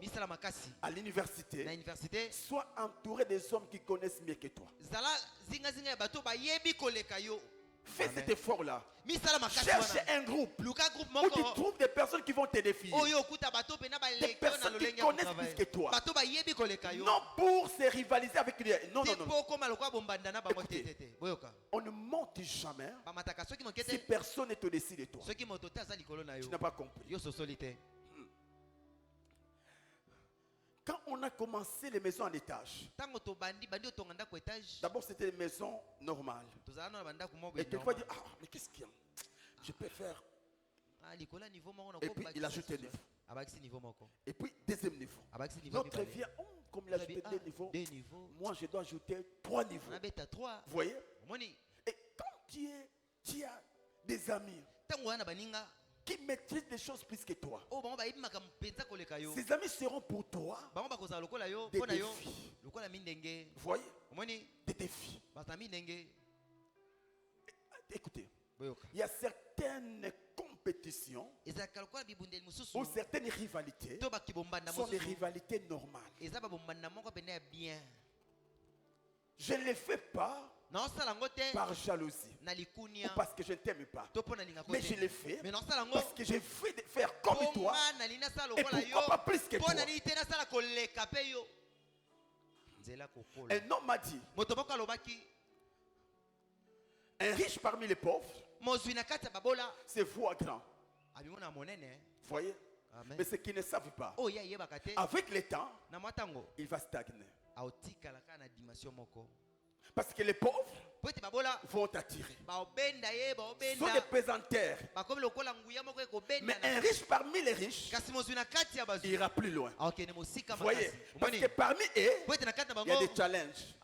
À l'université, sois entouré des hommes qui connaissent mieux que toi. Fais cet effort-là. Cherche un groupe où tu trouves des personnes qui vont te défier. Des personnes qui connaissent plus que toi. Non pour se rivaliser avec les... Non. Écoutez, on ne monte jamais si personne n'est au-dessus de toi. Tu n'as pas compris. Quand on a commencé les maisons en étage, d'abord c'était des maisons normales. Et quelquefois dit, mais qu'est-ce qu'il y a? Je peux faire. Et puis il ajoute un niveau. Et puis deuxième niveau. L'autre vient, comme il a ajouté deux niveaux, moi je dois ajouter 3 niveaux. Vous voyez? Et quand tu as des amis qui maîtrisent des choses plus que toi, ces amis seront pour toi des défis. Vous voyez? Des défis. Écoutez, il y a certaines compétitions ou certaines rivalités sont des rivalités normales. Je ne les fais pas par jalousie ou parce que je ne t'aime pas, mais je le fais parce que je veux faire comme toi et pourquoi pas plus que toi. Un homme m'a dit, un riche parmi les pauvres se voit grand. Vous voyez? Mais ce qu'ils ne savent pas, avec le temps, il va stagner. Parce que les pauvres vont t'attirer. Ce sont des pesanteurs. Mais un riche parmi les riches ira plus loin. Vous voyez? Parce que parmi eux, il y a des challenges.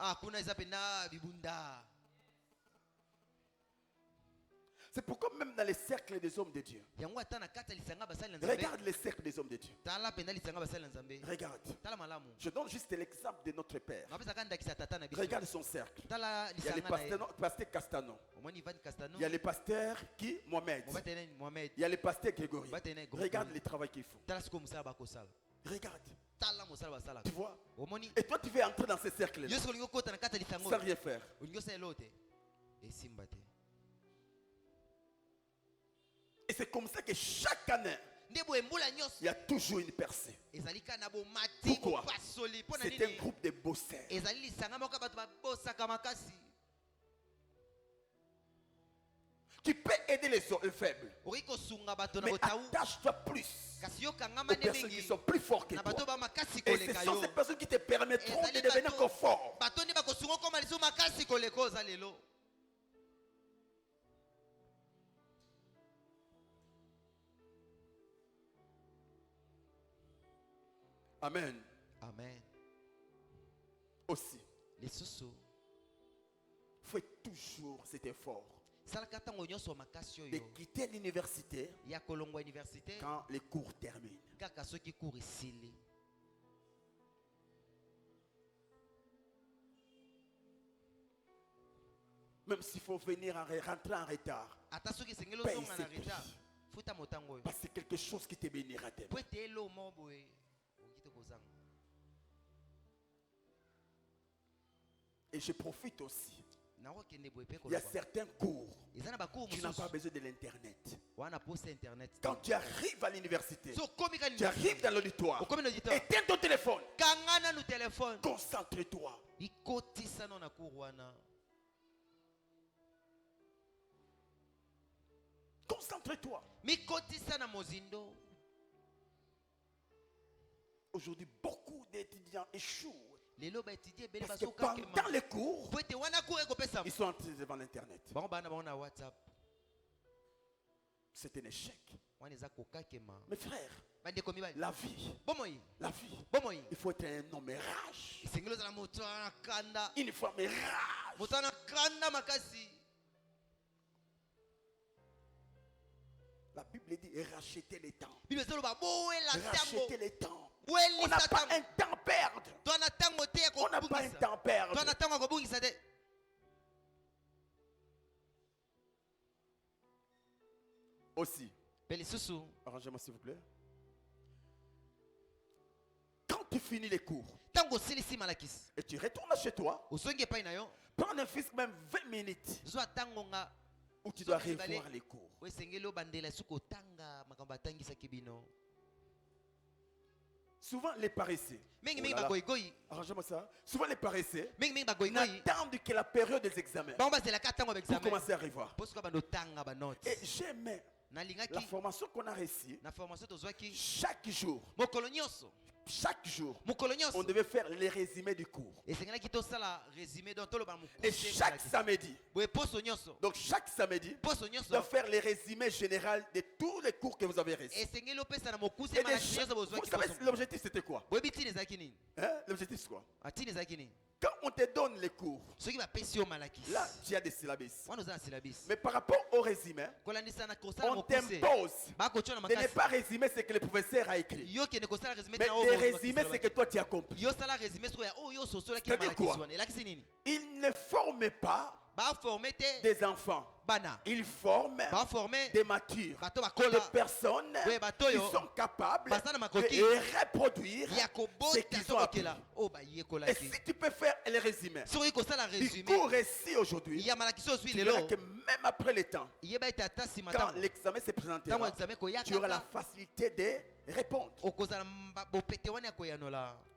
C'est pourquoi même dans les cercles des hommes de Dieu, regarde les cercles des hommes de Dieu. Regarde. Je donne juste l'exemple de notre Père. Regarde son cercle. Il y a le pasteur Castano. Il y a le pasteur qui Mohamed. Il y a le pasteur Grégory. Regarde le travail qu'ils font. Regarde. Tu vois? Et toi tu veux entrer dans ces cercles sans rien faire. Et c'est comme ça que chaque année, il y a toujours une percée. Pourquoi? C'est un groupe de bosseurs. Tu peux aider les faibles, mais attache-toi plus aux personnes qui sont plus fortes que toi. Et ce sont ces personnes qui te permettront de devenir encore fort. Amen. Amen. Aussi, faites toujours cet effort de quitter l'université quand les cours terminent. Même s'il faut venir rentrer en retard, paye ce prix. Parce que c'est quelque chose qui te bénira tellement. Et je profite aussi. Il y a certains cours, tu n'as pas besoin de l'internet. Quand tu arrives à l'université, tu arrives dans l'auditoire, éteins ton téléphone. Concentre-toi. Concentre-toi. Concentre-toi. Aujourd'hui, beaucoup d'étudiants échouent. Parce que pendant les cours, ils sont entrés devant l'Internet. C'est un échec. Mes frères, la vie, il faut être un homme rage. Une femme rage. La Bible dit racheter les temps. Racheter les temps. On n'a pas un temps à perdre. On n'a pas un temps à perdre. Aussi, arrangez-moi s'il vous plaît. Quand tu finis les cours et tu retournes chez toi, prends un fils même 20 minutes où tu dois revoir les cours. Souvent les paresseux, arrangez-moi ça. Souvent les paresseux n'attendent que la période des examens pour commencer à revoir. Et j'aime la formation qu'on a reçue. Chaque jour, on devait faire les résumés du cours. Et chaque samedi, donc chaque samedi, on doit faire les résumés généraux de tous les cours que vous avez reçus. Et vous savez, l'objectif c'était quoi? L'objectif c'est quoi? Quand on te donne les cours, là tu as des syllabus. Mais par rapport au résumé, on t'impose de ne pas résumer ce que le professeur a écrit, mais de résumer ce que toi tu as compris. C'est-à-dire quoi? Il ne forme pas des enfants. Ils forment des matures, des personnes qui sont capables de reproduire ce qu'ils ont appris. Et si tu peux faire le résumé du cours ici aujourd'hui, tu verras que même après le temps, quand l'examen se présentera, tu auras la facilité de répondre.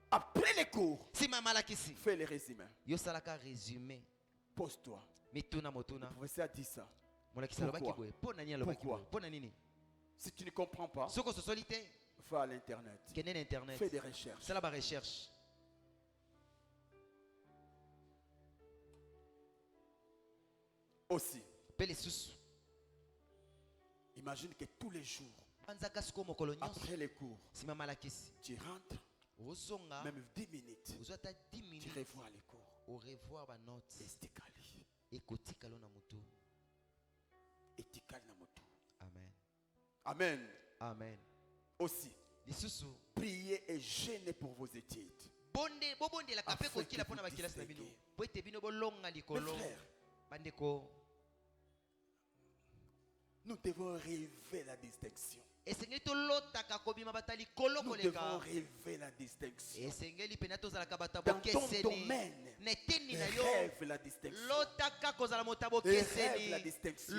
Après les cours, fais le résumé. Pose-toi. Le professeur a dit ça. Pourquoi? Si tu ne comprends pas, va à l'internet. Fais des recherches. Aussi, imagine que tous les jours, après les cours, tu rentres, même 10 minutes, tu revois les cours. Amen. Aussi, priez et gênez pour vos études. Afin que vous distinguez. Mes frères, nous devons rêver la distinction. Nous devons rêver la distinction. Dans ton domaine, rêve la distinction. Rêve la distinction.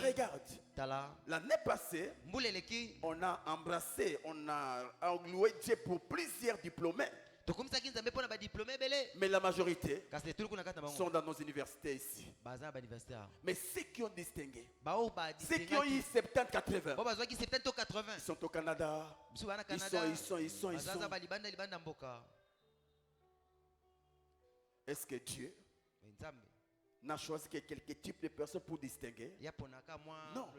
Regarde, l'année passée, on a embrassé, on a loué Dieu pour plusieurs diplômés. Mais la majorité sont dans nos universités ici. Mais ceux qui ont distingué, ceux qui ont eu 70-80, ils sont au Canada, ils sont. Est-ce que Dieu n'a choisi que quelques types de personnes pour distinguer? Non.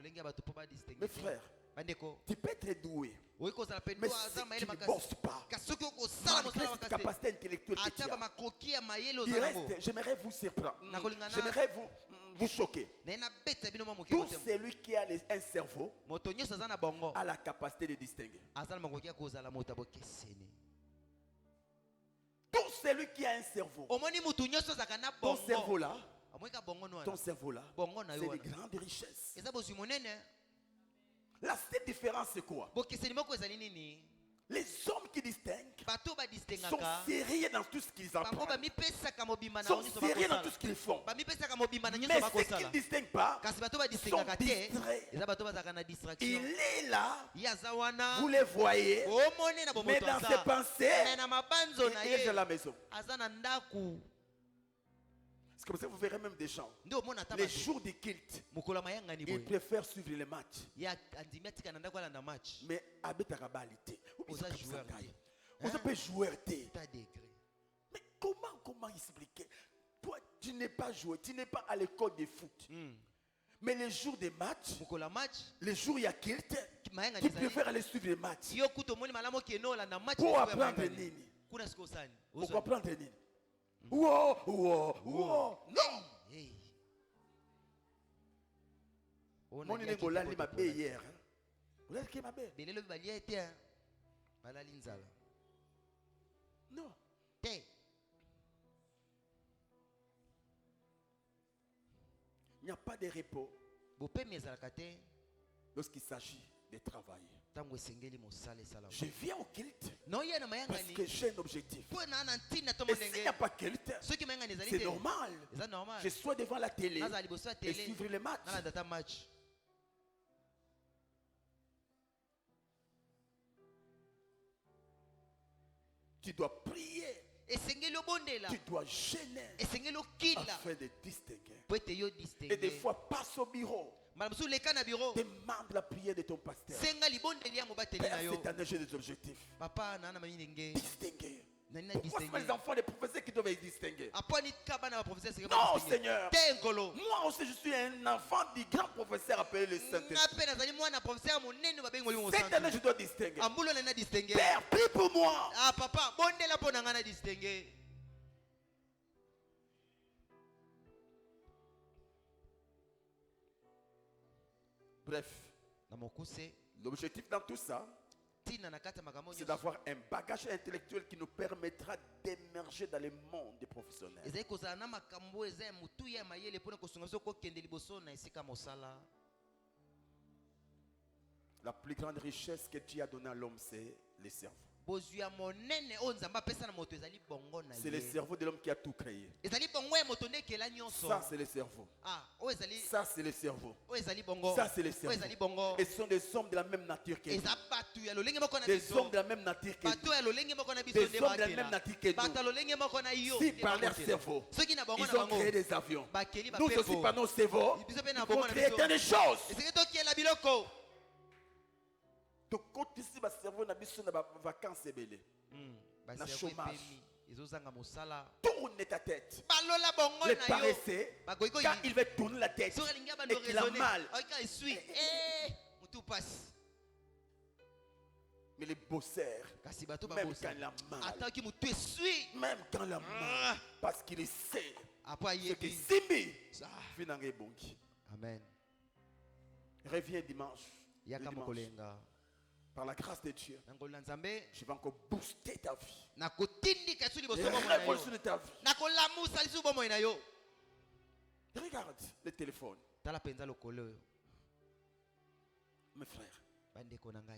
Mes frères, tu peux être doué, mais si tu ne bosses pas, malgré cette capacité intellectuelle que tu as, j'aimerais vous surprendre, j'aimerais vous choquer. Tout celui qui a un cerveau a la capacité de distinguer. Tout celui qui a un cerveau, ton cerveau là, c'est de grandes richesses. La seule différence c'est quoi? Les hommes qui distinguent sont sérieux dans tout ce qu'ils apprennent, sont sérieux dans tout ce qu'ils font. Mais ceux qui ne distinguent pas sont distraits. Il est là, vous les voyez, mais dans ses pensées, il est à la maison. C'est comme ça que vous verrez même des gens. Les jours de culte, ils préfèrent suivre les matchs. Mais avec ta rabalité, vous avez joueur. Mais comment expliquer? Toi, tu n'es pas joueur, tu n'es pas à l'école de foot. Mais les jours des matchs, les jours où il y a culte, tu préfères aller suivre les matchs. Pour apprendre nini? Pour apprendre nini? Wow. Non. Mon égola li mabe hier. Vous avez qui mabe? Non. Il n'y a pas de repos lorsqu'il s'agit de travailler. Je viens au culte parce que j'ai un objectif. Et s'il n'y a pas culte, c'est normal. Je sois devant la télé et suivre les matchs. Tu dois prier. Tu dois gêner afin de distinguer. Et des fois, passe au bureau. Demande la prière de ton pasteur. Père, cette année, j'ai des objectifs. Distinguer. Pourquoi c'est les enfants des professeurs qui doivent être distingués? Non, Seigneur. Moi aussi, je suis un enfant du grand professeur appelé le Saint-Esprit. Cette année, je dois distinguer. Père, prie pour moi. Bref, l'objectif dans tout ça, c'est d'avoir un bagage intellectuel qui nous permettra d'émerger dans le monde des professionnels. La plus grande richesse que Dieu a donnée à l'homme, c'est le cerveau. C'est le cerveau de l'homme qui a tout créé. Ça, c'est le cerveau. Ça, c'est le cerveau. Ça, c'est le cerveau. Et ce sont des hommes de la même nature que nous. Des hommes de la même nature que nous. Des hommes de la même nature que nous. Si par leur cerveau, ils ont créé des avions. Nous aussi, par nos cerveaux, nous avons créé tant de choses. Donc, quand ici, le cerveau n'a pas de vacances, na chômage. Tourne ta tête. Les paresseux, quand il va tourner la tête et qu'il a mal. Mais les bosseurs, même quand il a mal, même quand il a mal, parce qu'il sait ce que Simbi finit bon. Amen. Reviens dimanche. Par la grâce de Dieu, je vais encore booster ta vie. Révolutionner ta vie. Regarde le téléphone. Mes frères,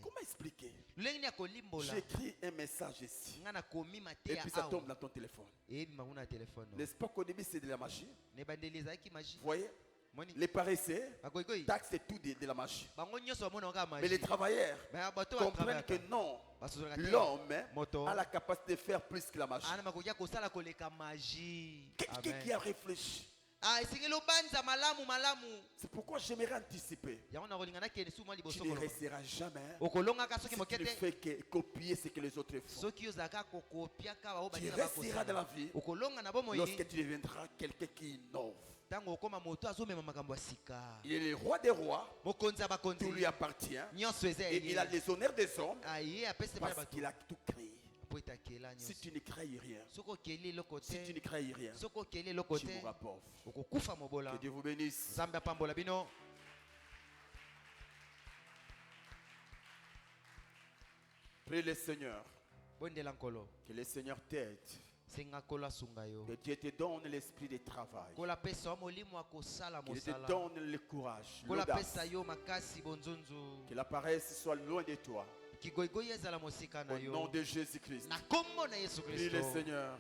comment expliquer? J'écris un message ici. Et puis ça tombe dans ton téléphone. N'est-ce pas qu'au début c'est de la magie? Vous voyez? Les paresseux taxent tout de la magie. Mais les travailleurs comprennent que non, l'homme a la capacité de faire plus que la magie. Quelqu'un qui a réfléchi. C'est pourquoi j'aimerais anticiper. Tu ne resteras jamais si tu ne fais que copier ce que les autres font. Tu resteras dans la vie lorsque tu deviendras quelqu'un qui innove. Il est le roi des rois. Tout lui appartient. Et il a les honneurs des hommes parce qu'il a tout créé. Si tu ne crées rien, si tu ne crées rien, tu mourras pauvre. Que Dieu vous bénisse. Prie le Seigneur. Que le Seigneur t'aide. Que Dieu te donne l'esprit de travail. Qu'il te donne le courage, l'audace. Que la paresse soit loin de toi. Au nom de Jésus-Christ. Prie le Seigneur.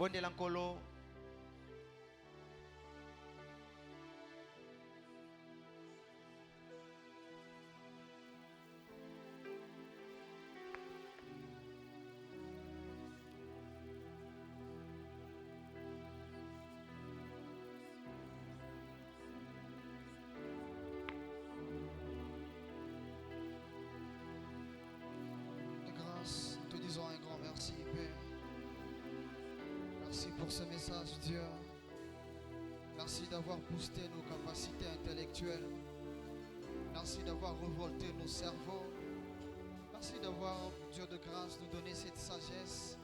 pour ce message, Dieu. Merci d'avoir boosté nos capacités intellectuelles. Merci d'avoir revolté nos cerveaux. Merci d'avoir, Dieu de grâce, nous donner cette sagesse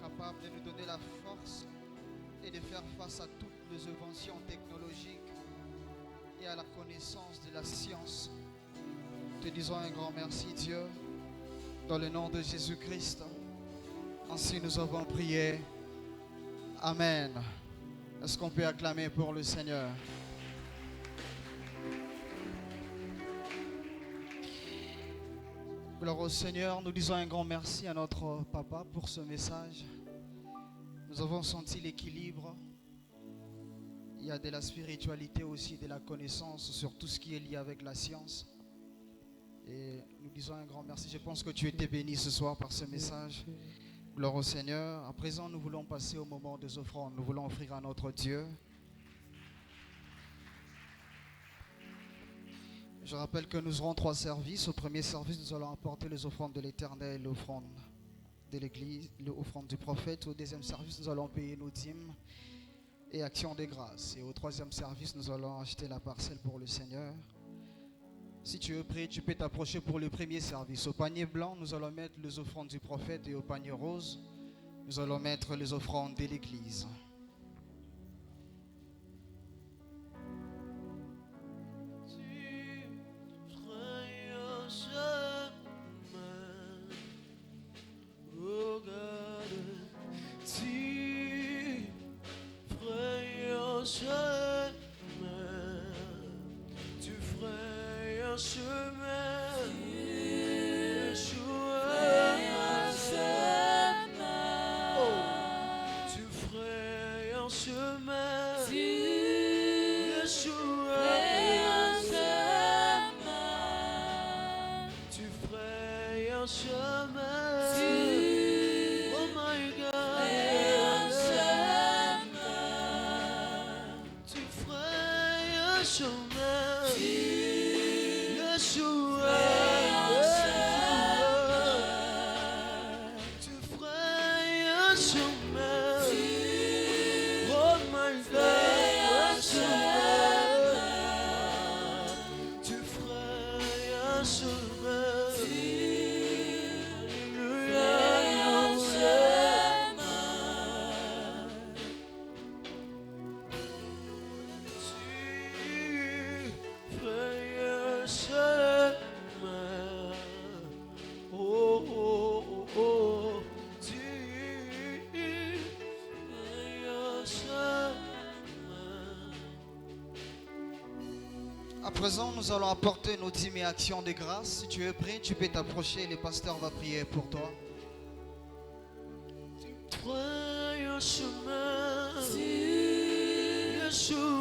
capable de nous donner la force et de faire face à toutes les inventions technologiques et à la connaissance de la science. Te disons un grand merci, Dieu, dans le nom de Jésus-Christ. Ainsi nous avons prié. Amen. Est-ce qu'on peut acclamer pour le Seigneur? Gloire au Seigneur, nous disons un grand merci à notre papa pour ce message. Nous avons senti l'équilibre. Il y a de la spiritualité aussi, de la connaissance sur tout ce qui est lié avec la science. Et nous disons un grand merci. Je pense que tu étais béni ce soir par ce message. Gloire au Seigneur. À présent, nous voulons passer au moment des offrandes. Nous voulons offrir à notre Dieu. Je rappelle que nous aurons 3 services. Au premier service, nous allons apporter les offrandes de l'Éternel, l'offrande de l'Église, l'offrande du prophète. Au deuxième service, nous allons payer nos dîmes et actions de grâce. Et au troisième service, nous allons acheter la parcelle pour le Seigneur. Si tu es prêt, tu peux t'approcher pour le premier service. Au panier blanc, nous allons mettre les offrandes du prophète et au panier rose, nous allons mettre les offrandes de l'Église. À présent, nous allons apporter nos dîmes et actions de grâce. Si tu es prêt, tu peux t'approcher. Le pasteur va prier pour toi. Tu feras un chemin, Yeshua.